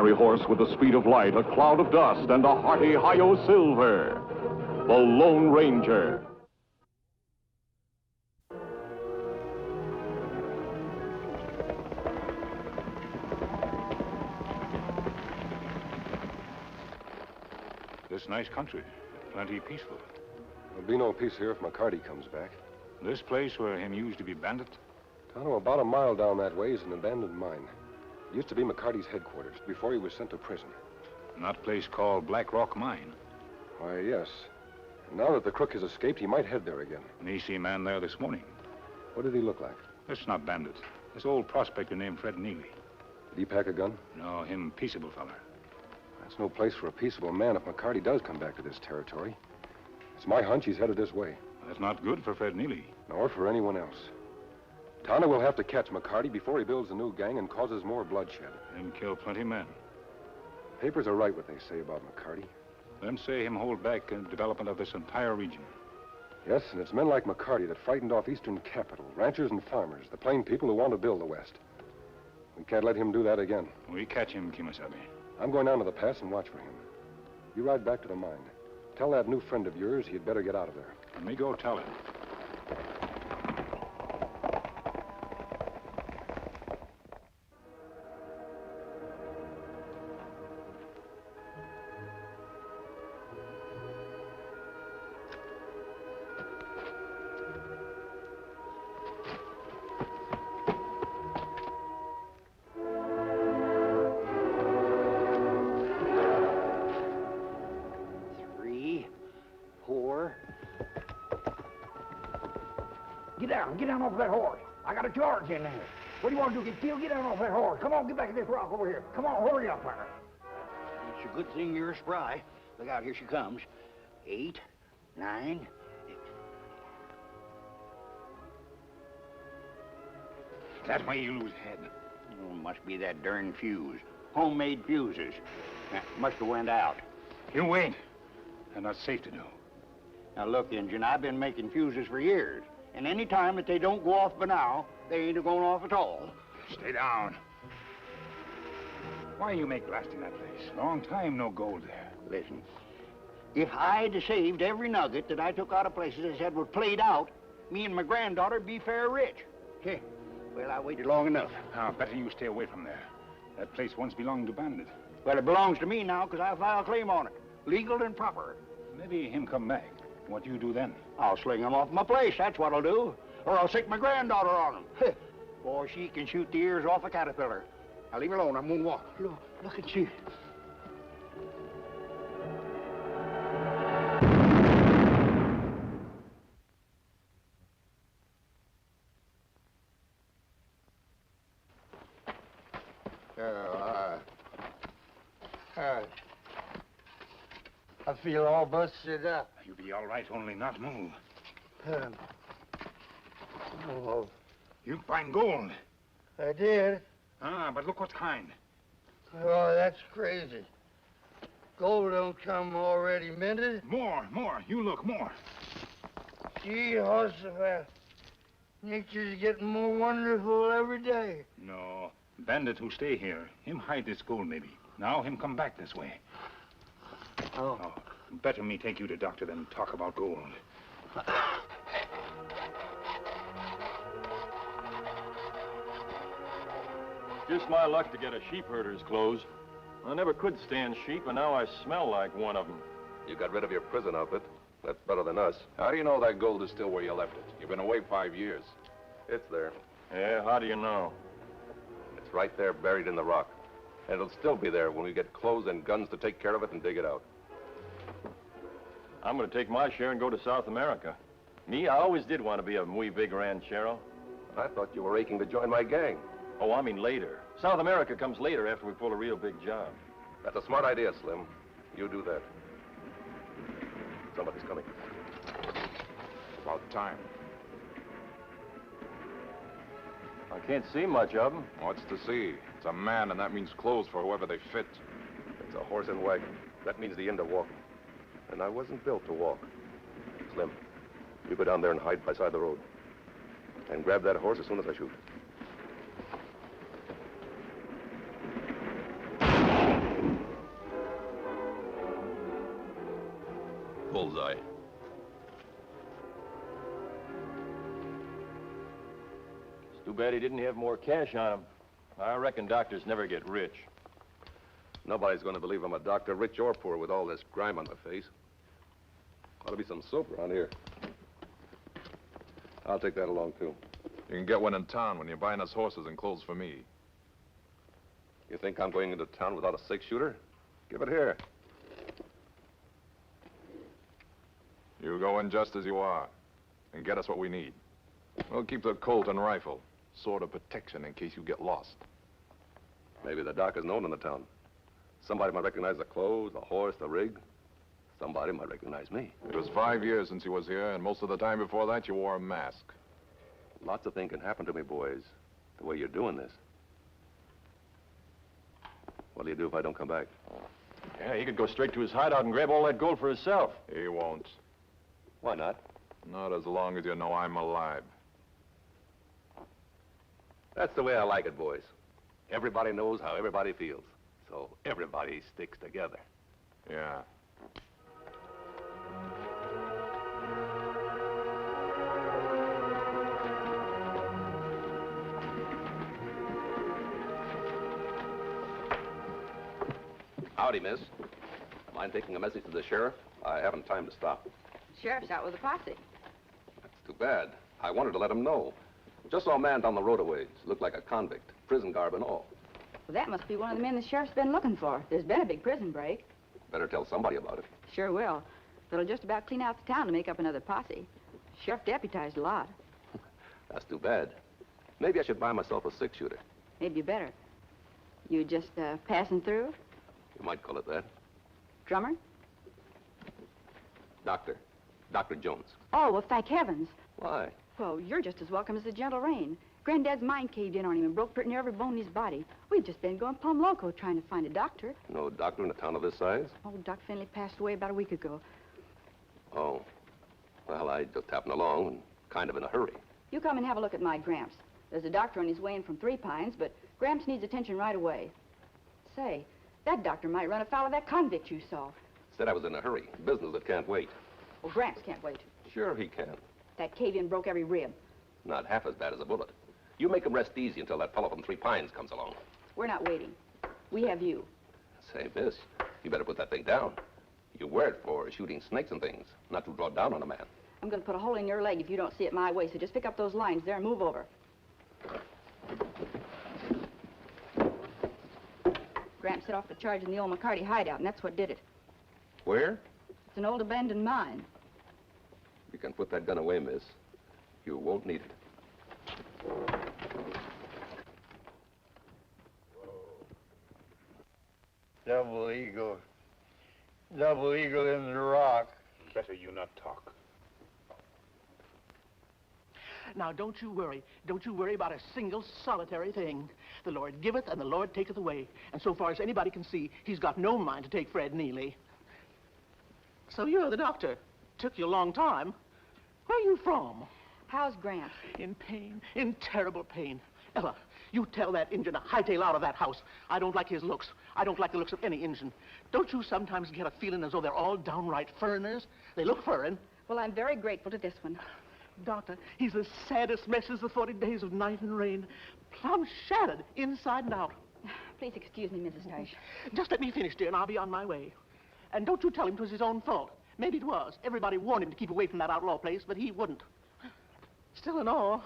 fiery horse with the speed of light, a cloud of dust, and a hearty hi-yo silver. The Lone Ranger. This nice country, plenty peaceful. There'll be no peace here if McCarty comes back. This place where him used to be bandit? Tonto, about a mile down that way is an abandoned mine. It used to be McCarty's headquarters before he was sent to prison. And that place called Black Rock Mine? Why, yes. And now that the crook has escaped, he might head there again. An EC man there this morning. What did he look like? This not bandit. This old prospector named Fred Neely. Did he pack a gun? No, him peaceable feller. That's no place for a peaceable man if McCarty does come back to this territory. It's my hunch he's headed this way. That's not good for Fred Neely. Nor for anyone else. Tonto will have to catch McCarty before he builds a new gang and causes more bloodshed. Him kill plenty men. Papers are right what they say about McCarty. Them say him hold back the development of this entire region. Yes, and it's men like McCarty that frightened off eastern capital, ranchers and farmers, the plain people who want to build the West. We can't let him do that again. We catch him, Kemo Sabe. I'm going down to the pass and watch for him. You ride back to the mine. Tell that new friend of yours he'd better get out of there. Let me go tell him. Get down off that horse. I got a charge in there. What do you want to do, get killed? Get down off that horse. Come on, get back to this rock over here. Come on, hurry up, partner. It's a good thing you're spry. Look out, here she comes. 8, 9. That's why you lose head. Oh, must be that darn fuse. Homemade fuses. Must have went out. You wait. They're not safe to do. Now look, Injun, I've been making fuses for years. And any time that they don't go off by now, they ain't going off at all. Stay down. Why you make blasting that place? Long time no gold there. Listen, if I'd saved every nugget that I took out of places I said was played out, me and my granddaughter'd be fair rich. Heh. Well, I waited long enough. Now, better you stay away from there. That place once belonged to bandit. Well, it belongs to me now because I file a claim on it. Legal and proper. Maybe him come back. What you do then? I'll sling him off my place, that's what I'll do. Or I'll stick my granddaughter on him. Boy, she can shoot the ears off a caterpillar. Now leave her alone, I'm gonna walk. Look and see. I feel all busted up. You'll be all right, only not move. Oh, You find gold. I did. Ah, but look what kind. Oh, that's crazy. Gold don't come already minted. More. You look, more. Gee, Jehoshaphat. Nature's getting more wonderful every day. No, bandit who stay here. Him hide this gold, maybe. Now him come back this way. Oh. Better me take you to doctor than talk about gold. Just my luck to get a sheep herder's clothes. I never could stand sheep, and now I smell like one of them. You got rid of your prison outfit. That's better than us. How do you know that gold is still where you left it? You've been away 5 years. It's there. Yeah, how do you know? It's right there buried in the rock. And it'll still be there when we get clothes and guns to take care of it and dig it out. I'm going to take my share and go to South America. Me, I always did want to be a muy big ranchero. I thought you were aching to join my gang. Oh, I mean later. South America comes later after we pull a real big job. That's a smart idea, Slim. You do that. Somebody's coming. About time. I can't see much of them. What's to see? It's a man, and that means clothes for whoever they fit. It's a horse and wagon. That means the end of walking. And I wasn't built to walk. Slim, you go down there and hide beside the road. And grab that horse as soon as I shoot. Too bad he didn't have more cash on him. I reckon doctors never get rich. Nobody's going to believe I'm a doctor, rich or poor, with all this grime on my face. Ought to be some soap around here. I'll take that along, too. You can get one in town when you're buying us horses and clothes for me. You think I'm going into town without a six-shooter? Give it here. You go in just as you are and get us what we need. We'll keep the Colt and rifle, sort of protection in case you get lost. Maybe the doc is known in the town. Somebody might recognize the clothes, the horse, the rig. Somebody might recognize me. It was 5 years since he was here, and most of the time before that, you wore a mask. Lots of things can happen to me, boys, the way you're doing this. What'll you do if I don't come back? Yeah, he could go straight to his hideout and grab all that gold for himself. He won't. Why not? Not as long as you know I'm alive. That's the way I like it, boys. Everybody knows how everybody feels. So everybody sticks together. Yeah. Howdy, miss. Mind taking a message to the sheriff? I haven't time to stop. Sheriff's out with a posse. That's too bad. I wanted to let him know. Just saw a man down the road a ways. Looked like a convict. Prison garb and all. Well, that must be one of the men the sheriff's been looking for. There's been a big prison break. Better tell somebody about it. Sure will. It'll just about clean out the town to make up another posse. Sheriff deputized a lot. That's too bad. Maybe I should buy myself a six-shooter. Maybe you better. You just passing through? You might call it that. Drummer? Doctor. Dr. Jones. Oh, well, thank heavens. Why? Well, you're just as welcome as the gentle rain. Granddad's mind caved in on him and broke pretty near every bone in his body. We've just been going plumb loco trying to find a doctor. No doctor in a town of this size? Oh, Doc Finley passed away about a week ago. Oh. Well, I just happened along and kind of in a hurry. You come and have a look at my Gramps. There's a doctor on his way in from Three Pines, but Gramps needs attention right away. Say, that doctor might run afoul of that convict you saw. Said I was in a hurry. Business that can't wait. Well, Gramps can't wait. Sure he can. That cave-in broke every rib. Not half as bad as a bullet. You make him rest easy until that fellow from Three Pines comes along. We're not waiting. We have you. Say, miss, you better put that thing down. You wear it for shooting snakes and things, not to draw down on a man. I'm going to put a hole in your leg if you don't see it my way, so just pick up those lines there and move over. Gramps set off the charge in the old McCarty hideout, and that's what did it. Where? It's an old abandoned mine. You can put that gun away, miss. You won't need it. Double eagle. Double eagle in the rock. Better you not talk. Now, don't you worry. Don't you worry about a single solitary thing. The Lord giveth and the Lord taketh away. And so far as anybody can see, he's got no mind to take Fred Neely. So you're the doctor. Took you a long time. Where are you from? How's Gramps? In pain. In terrible pain. Ella, you tell that Injun to hightail out of that house. I don't like his looks. I don't like the looks of any Injun. Don't you sometimes get a feeling as though they're all downright foreigners? They look foreign. Well, I'm very grateful to this one. Doctor, he's the saddest mess as the 40 days of night and rain. Plumb shattered, inside and out. Please excuse me, Mrs. Tyche. Just let me finish, dear, and I'll be on my way. And don't you tell him 'twas his own fault. Maybe it was. Everybody warned him to keep away from that outlaw place, but he wouldn't. Still in all,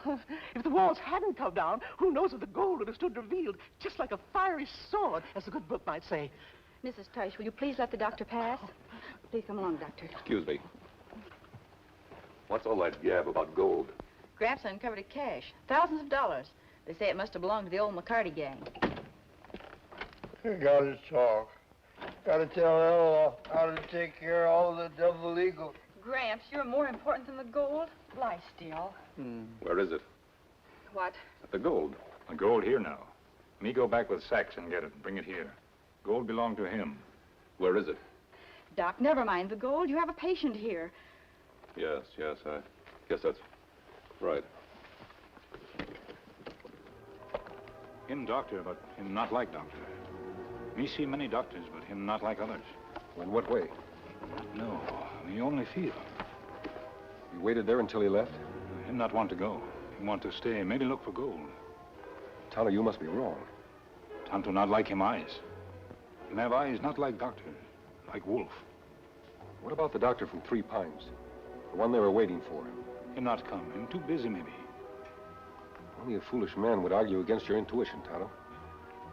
if the walls hadn't come down, who knows if the gold would have stood revealed, just like a fiery sword, as the good book might say. Mrs. Tyche, will you please let the doctor pass? Please come along, Doctor. Excuse me. What's all that gab about gold? Gramps uncovered a cache. Thousands of dollars. They say it must have belonged to the old McCarty gang. You gotta talk. Gotta tell Ella how to take care of all the double eagle. Gramps, you're more important than the gold. Lie still. Where is it? What? The gold. The gold here now. Me go back with sacks and get it and bring it here. Gold belonged to him. Where is it? Doc, never mind the gold. You have a patient here. Yes, I guess that's right. Him doctor, but him not like doctor. Me see many doctors, but him not like others. In what way? No, me only feel. You waited there until he left? Him not want to go. You want to stay, maybe look for gold. Tonto, you must be wrong. Tonto not like him eyes. Him have eyes not like doctor, like wolf. What about the doctor from Three Pines? The one they were waiting for? Him not come. Him too busy, maybe. Only a foolish man would argue against your intuition, Tonto.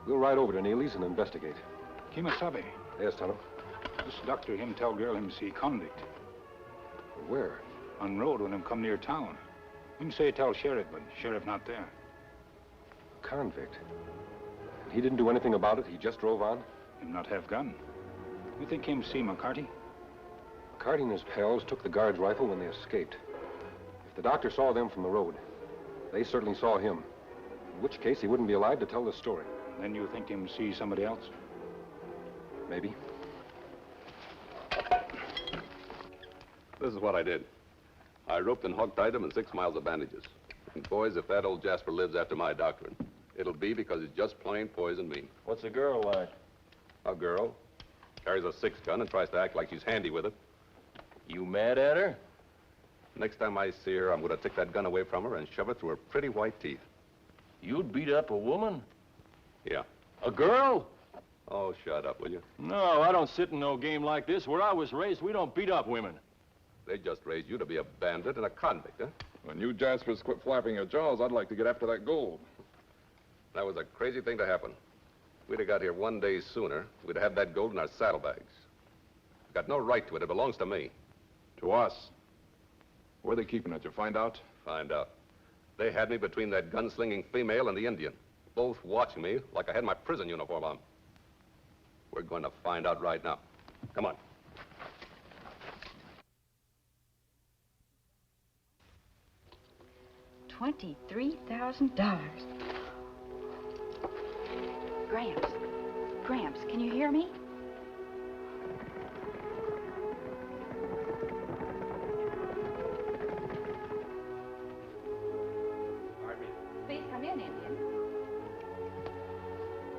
We'll ride over to Neely's and investigate. Kemo Sabe. Yes, Tonto. This doctor, him tell girl him see convict. Where? On road when him come near town. Him say tell sheriff, but sheriff not there. Convict? And he didn't do anything about it? He just drove on? Him not have gun. You think him see McCarty? McCarty and his pals took the guard's rifle when they escaped. If the doctor saw them from the road, they certainly saw him. In which case, he wouldn't be alive to tell the story. Then you think him see somebody else? Maybe. This is what I did. I roped and hog-tied him in 6 miles of bandages. And boys, if that old Jasper lives after my doctrine, it'll be because he's just plain poison mean. What's the girl like? A girl carries a 6-gun and tries to act like she's handy with it. You mad at her? Next time I see her, I'm going to take that gun away from her and shove it through her pretty white teeth. You'd beat up a woman? Yeah. A girl? Oh, shut up, will you? No, I don't sit in no game like this. Where I was raised, we don't beat up women. They just raised you to be a bandit and a convict, huh? When you Jaspers quit flapping your jaws, I'd like to get after that gold. That was a crazy thing to happen. We'd have got here 1 day sooner. We'd have had that gold in our saddlebags. Got no right to it. It belongs to me. To us. Where are they keeping it? You find out? Find out. They had me between that gunslinging female and the Indian, both watching me like I had my prison uniform on. We're going to find out right now. Come on. $23,000. Gramps, can you hear me? Please come in, Indian.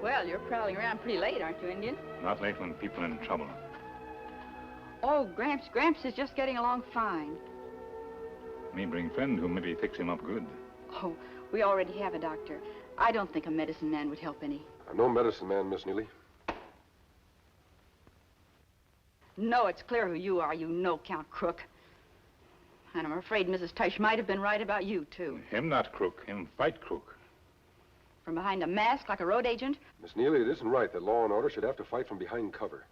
Well, you're prowling around pretty late, aren't you, Indian? Not late when people in trouble. Oh, Gramps is just getting along fine. Me bring friend who maybe fix him up good. Oh, we already have a doctor. I don't think a medicine man would help any. I'm no medicine man, Miss Neely. No, it's clear who you are, you no-count crook. And I'm afraid Mrs. Tush might have been right about you, too. Him not crook, him fight crook. From behind a mask like a road agent? Miss Neely, it isn't right that law and order should have to fight from behind cover.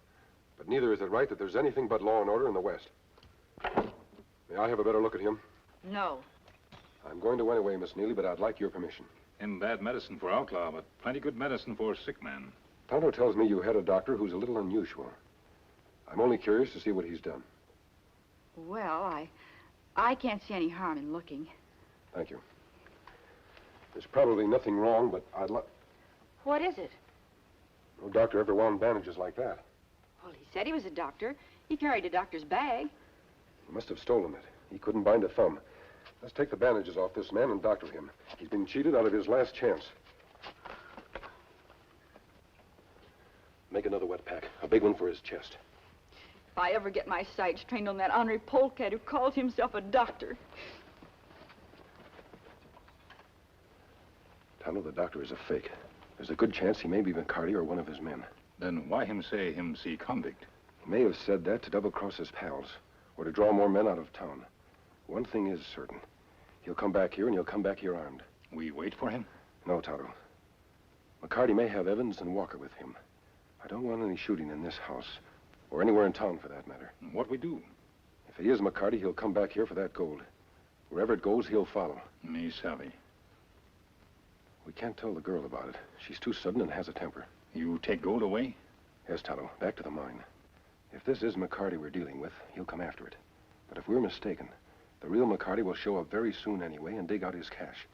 But neither is it right that there's anything but law and order in the West. May I have a better look at him? No. I'm going to anyway, Miss Neely, but I'd like your permission. Him bad medicine for outlaw, but plenty good medicine for a sick man. Tonto tells me you had a doctor who's a little unusual. I'm only curious to see what he's done. Well, I can't see any harm in looking. Thank you. There's probably nothing wrong, but I'd like... What is it? No doctor ever wound bandages like that. Well, he said he was a doctor. He carried a doctor's bag. He must have stolen it. He couldn't bind a thumb. Let's take the bandages off this man and doctor him. He's been cheated out of his last chance. Make another wet pack. A big one for his chest. If I ever get my sights trained on that ornery polecat who calls himself a doctor. Tonto, the doctor is a fake. There's a good chance he may be McCarty or one of his men. Then why him say him see convict? He may have said that to double-cross his pals, or to draw more men out of town. One thing is certain. He'll come back here, and he'll come back here armed. We wait for him? No, Tonto. McCarty may have Evans and Walker with him. I don't want any shooting in this house, or anywhere in town for that matter. What we do? If he is McCarty, he'll come back here for that gold. Wherever it goes, he'll follow. Me savvy. We can't tell the girl about it. She's too sudden and has a temper. You take gold away? Yes, Tonto. Back to the mine. If this is McCarty we're dealing with, he'll come after it. But if we're mistaken, the real McCarty will show up very soon anyway and dig out his cash.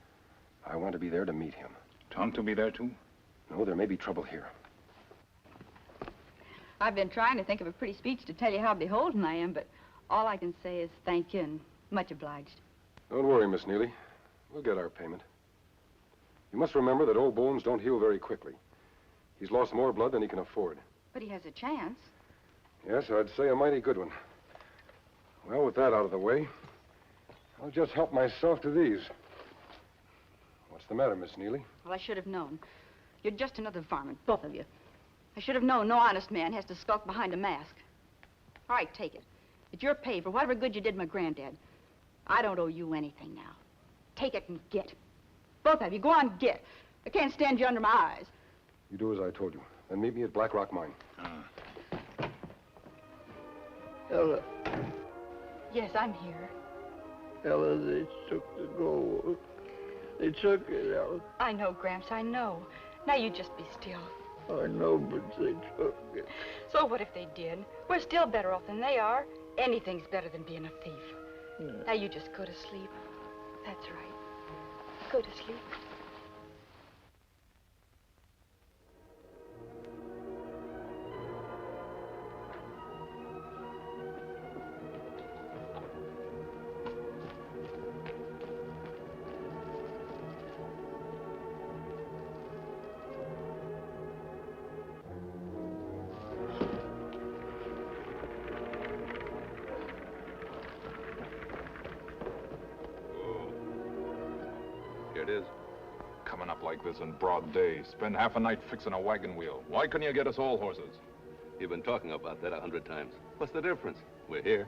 I want to be there to meet him. Tonto be there, too? No, there may be trouble here. I've been trying to think of a pretty speech to tell you how beholden I am, but all I can say is thank you and much obliged. Don't worry, Miss Neely. We'll get our payment. You must remember that old bones don't heal very quickly. He's lost more blood than he can afford. But he has a chance. Yes, I'd say a mighty good one. Well, with that out of the way, I'll just help myself to these. What's the matter, Miss Neely? Well, I should have known. You're just another varmint, both of you. I should have known no honest man has to skulk behind a mask. All right, take it. It's your pay for whatever good you did my granddad. I don't owe you anything now. Take it and get. Both of you, go on, get. I can't stand you under my eyes. You do as I told you. Then meet me at Black Rock Mine. Ella, Yes, I'm here. Ella, they took the gold. They took it, Ella. I know, Gramps, I know. Now you just be still. I know, but they took it. So what if they did? We're still better off than they are. Anything's better than being a thief. Now you just go to sleep. That's right. Go to sleep. Here it is. Coming up like this in broad day. Spend half a night fixing a wagon wheel. Why couldn't you get us all horses? You've been talking about that 100 times. What's the difference? We're here.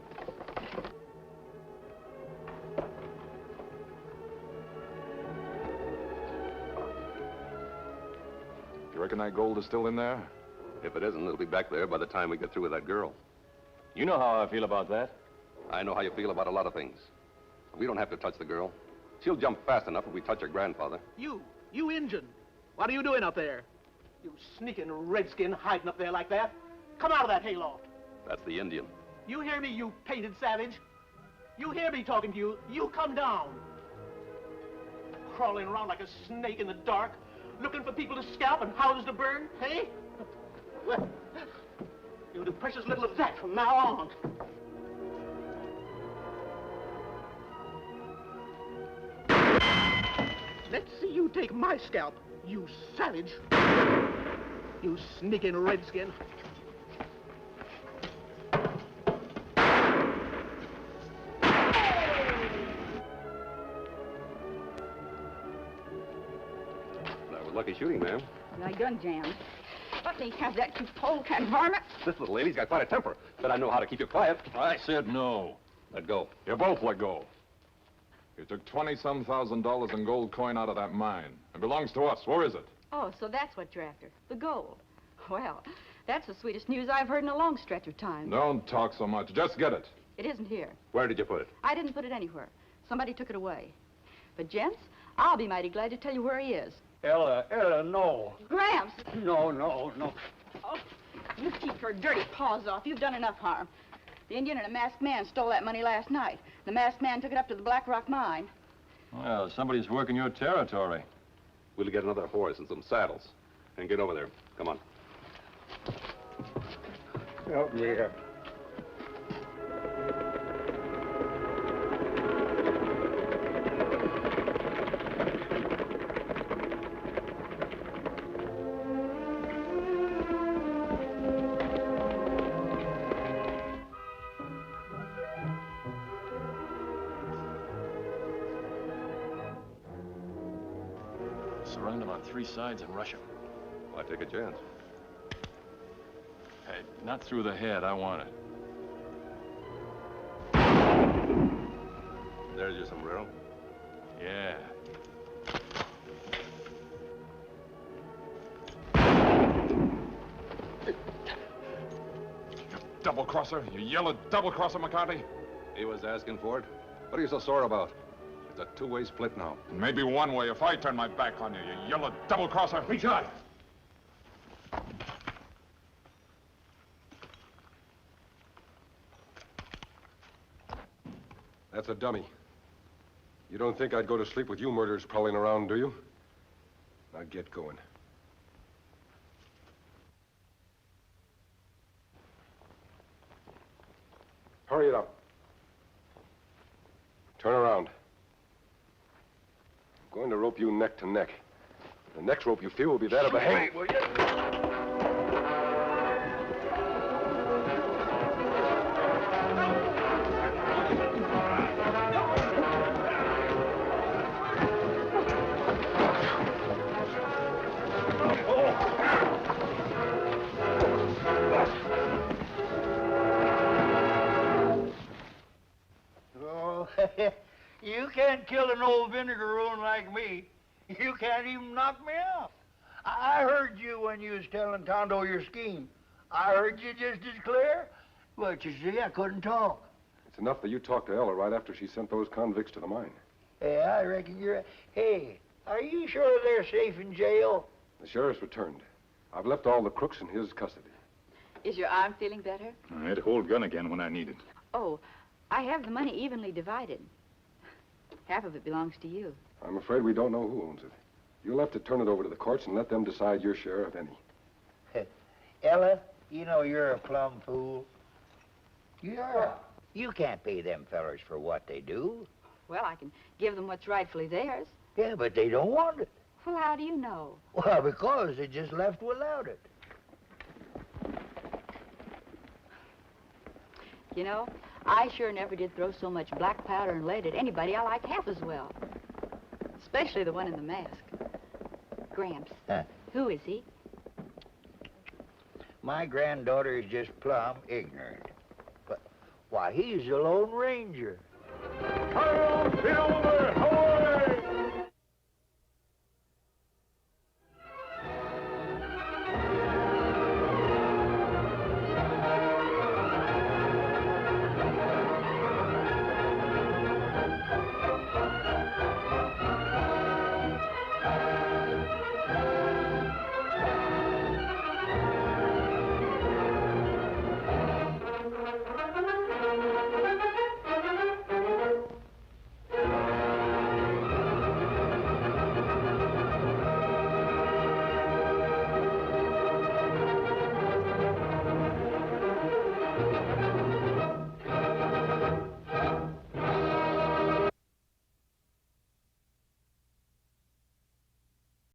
You reckon that gold is still in there? If it isn't, it'll be back there by the time we get through with that girl. You know how I feel about that. I know how you feel about a lot of things. We don't have to touch the girl. She'll jump fast enough if we touch her grandfather. You Injun. What are you doing up there? You sneaking redskin hiding up there like that. Come out of that hayloft. That's the Indian. You hear me, you painted savage? You hear me talking to you? You come down. Crawling around like a snake in the dark, looking for people to scalp and houses to burn, hey? Well, you'll do precious little of that from now on. Let's see you take my scalp, you savage. You sneaking redskin. That was lucky shooting, ma'am. My gun jammed. Let me have that, you pole-can varmint. This little lady's got quite a temper, but I know how to keep you quiet. I said no. Let go. You both let go. You took $20-some thousand in gold coin out of that mine. It belongs to us. Where is it? Oh, so that's what you're after, the gold. Well, that's the sweetest news I've heard in a long stretch of time. Don't talk so much. Just get it. It isn't here. Where did you put it? I didn't put it anywhere. Somebody took it away. But, gents, I'll be mighty glad to tell you where he is. Ella, no. Gramps! No. Oh, you keep your dirty paws off. You've done enough harm. The Indian and a masked man stole that money last night. The masked man took it up to the Black Rock Mine. Well, somebody's working your territory. We'll get another horse and some saddles. And get over there. Come on. Help me here. Surround them on 3 sides and rush them. Why take a chance? Hey, not through the head. I want it. There's your sombrero. Yeah. You double-crosser. You yellow double-crosser, McCarty. He was asking for it. What are you so sore about? It's a two-way split now. Maybe one way if I turn my back on you, you yellow double-crosser. Reach out. That's a dummy. You don't think I'd go to sleep with you murderers prowling around, do you? Now get going. Hurry it up. Turn around. I'm going to rope you neck to neck. The next rope you feel will be that of a hang. Wait, will you? You can't kill an old vinegaroon like me. You can't even knock me off. I heard you when you was telling Tonto your scheme. I heard you just as clear, but you see, I couldn't talk. It's enough that you talked to Ella right after she sent those convicts to the mine. Yeah, I reckon you're... Hey, are you sure they're safe in jail? The sheriff's returned. I've left all the crooks in his custody. Is your arm feeling better? I had to hold gun again when I need it. Oh, I have the money evenly divided. Half of it belongs to you. I'm afraid we don't know who owns it. You'll have to turn it over to the courts and let them decide your share of any. Ella, you know you're a plumb fool. You can't pay them fellers for what they do. Well, I can give them what's rightfully theirs. Yeah, but they don't want it. Well, how do you know? Well, because they just left without it. You know, I sure never did throw so much black powder and lead at anybody I liked half as well. Especially the one in the mask. Gramps. Huh? Who is he? My granddaughter is just plumb ignorant. But, why, he's the Lone Ranger. Hail